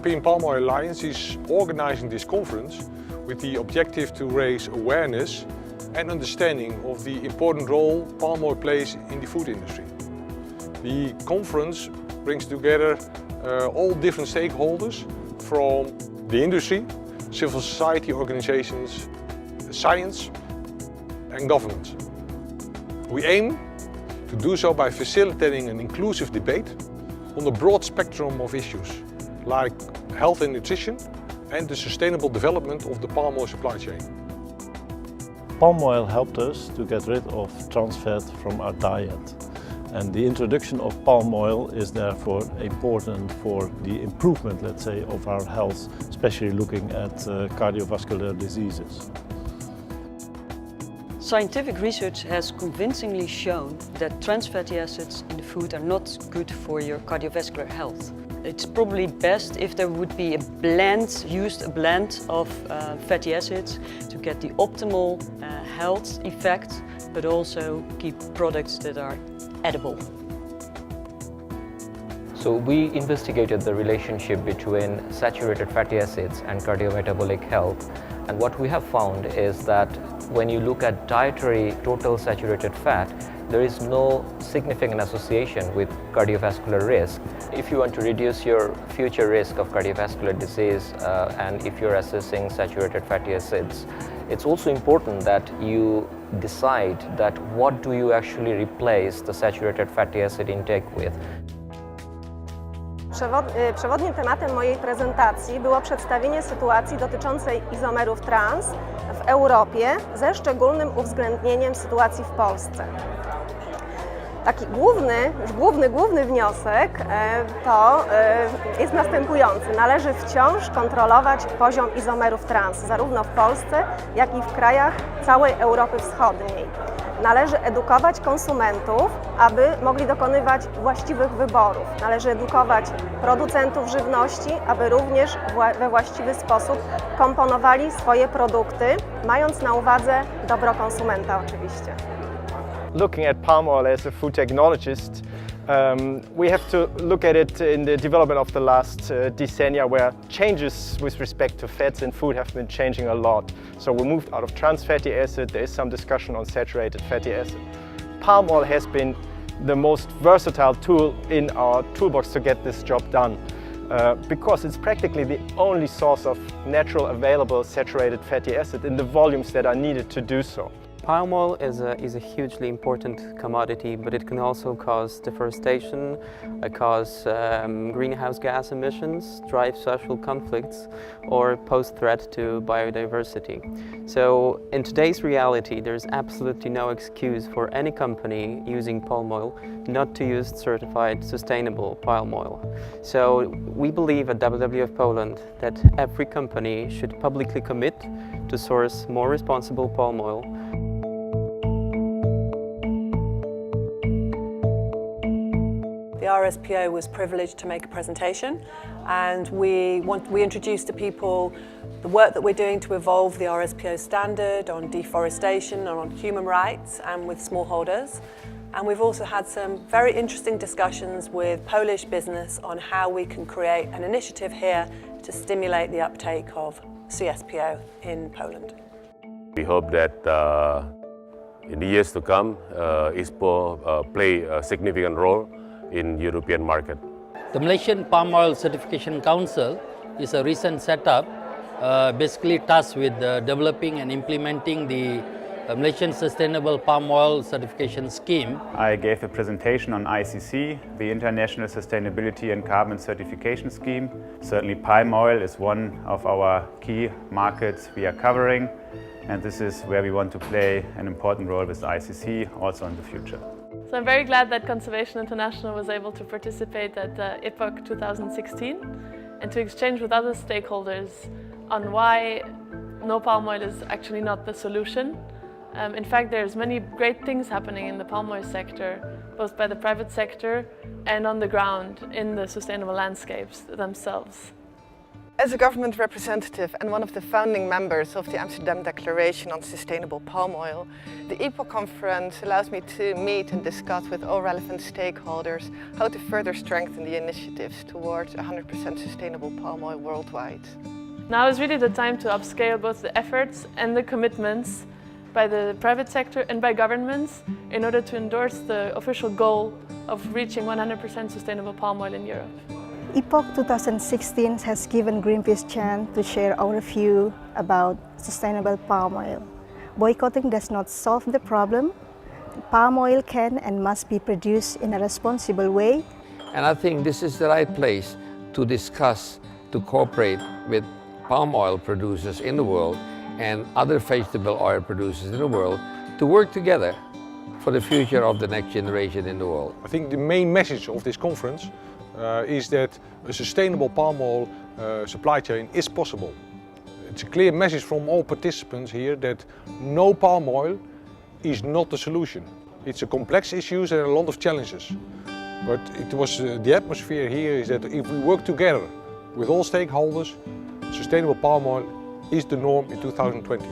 European Palm Oil Alliance is organizing this conference with the objective to raise awareness and understanding of the important role palm oil plays in the food industry. The conference brings together all different stakeholders from the industry, civil society organizations, science and government. We aim to do so by facilitating an inclusive debate on a broad spectrum of issues like health and nutrition and the sustainable development of the palm oil supply chain. Palm oil helped us to get rid of trans fat from our diet, and the introduction of palm oil is therefore important for the improvement, let's say, of our health, especially looking at cardiovascular diseases. Scientific research has convincingly shown that trans fatty acids in the food are not good for your cardiovascular health. It's probably best if there would be a blend of fatty acids to get the optimal health effect, but also keep products that are edible. So we investigated the relationship between saturated fatty acids and cardiometabolic health, and what we have found is that when you look at dietary total saturated fat, there is no significant association with cardiovascular risk. If you want to reduce your future risk of cardiovascular disease and if you're assessing saturated fatty acids, it's also important that you decide that what do you actually replace the saturated fatty acid intake with. Przewodnim tematem mojej prezentacji było przedstawienie sytuacji dotyczącej izomerów trans w Europie ze szczególnym uwzględnieniem sytuacji w Polsce. Taki główny wniosek to jest następujący. Należy wciąż kontrolować poziom izomerów trans, zarówno w Polsce, jak i w krajach całej Europy Wschodniej. Należy edukować konsumentów, aby mogli dokonywać właściwych wyborów. Należy edukować producentów żywności, aby również we właściwy sposób komponowali swoje produkty, mając na uwadze dobro konsumenta oczywiście. Looking at palm oil as a food technologist, we have to look at it in the development of the last decennia, where changes with respect to fats in food have been changing a lot. So we moved out of trans fatty acid, there is some discussion on saturated fatty acid. Palm oil has been the most versatile tool in our toolbox to get this job done, because it's practically the only source of natural available saturated fatty acid in the volumes that are needed to do so. Palm oil is a hugely important commodity, but it can also cause deforestation, cause greenhouse gas emissions, drive social conflicts, or pose threat to biodiversity. So in today's reality, there's absolutely no excuse for any company using palm oil not to use certified sustainable palm oil. So we believe at WWF Poland that every company should publicly commit to source more responsible palm oil. The RSPO was privileged to make a presentation, and we introduced to people the work that we're doing to evolve the RSPO standard on deforestation and on human rights and with smallholders. And we've also had some very interesting discussions with Polish business on how we can create an initiative here to stimulate the uptake of CSPO in Poland. We hope that in the years to come, ISPO play a significant role in European market. The Malaysian Palm Oil Certification Council is a recent setup basically tasked with developing and implementing the Malaysian Sustainable Palm Oil Certification Scheme. I gave a presentation on ICC, the International Sustainability and Carbon Certification Scheme. Certainly palm oil is one of our key markets we are covering, and this is where we want to play an important role with ICC also in the future. So I'm very glad that Conservation International was able to participate at Epoc 2016 and to exchange with other stakeholders on why no palm oil is actually not the solution. In fact, there's many great things happening in the palm oil sector, both by the private sector and on the ground in the sustainable landscapes themselves. As a government representative and one of the founding members of the Amsterdam Declaration on Sustainable Palm Oil, the Epoc conference allows me to meet and discuss with all relevant stakeholders how to further strengthen the initiatives towards 100% sustainable palm oil worldwide. Now is really the time to upscale both the efforts and the commitments by the private sector and by governments in order to endorse the official goal of reaching 100% sustainable palm oil in Europe. Epoc 2016 has given Greenpeace a chance to share our view about sustainable palm oil. Boycotting does not solve the problem. Palm oil can and must be produced in a responsible way. And I think this is the right place to discuss, to cooperate with palm oil producers in the world and other vegetable oil producers in the world to work together for the future of the next generation in the world. I think the main message of this conference is that a sustainable palm oil supply chain is possible. It's a clear message from all participants here that no palm oil is not the solution. It's a complex issue and a lot of challenges. But it was the atmosphere here is that if we work together with all stakeholders, sustainable palm oil is the norm in 2020.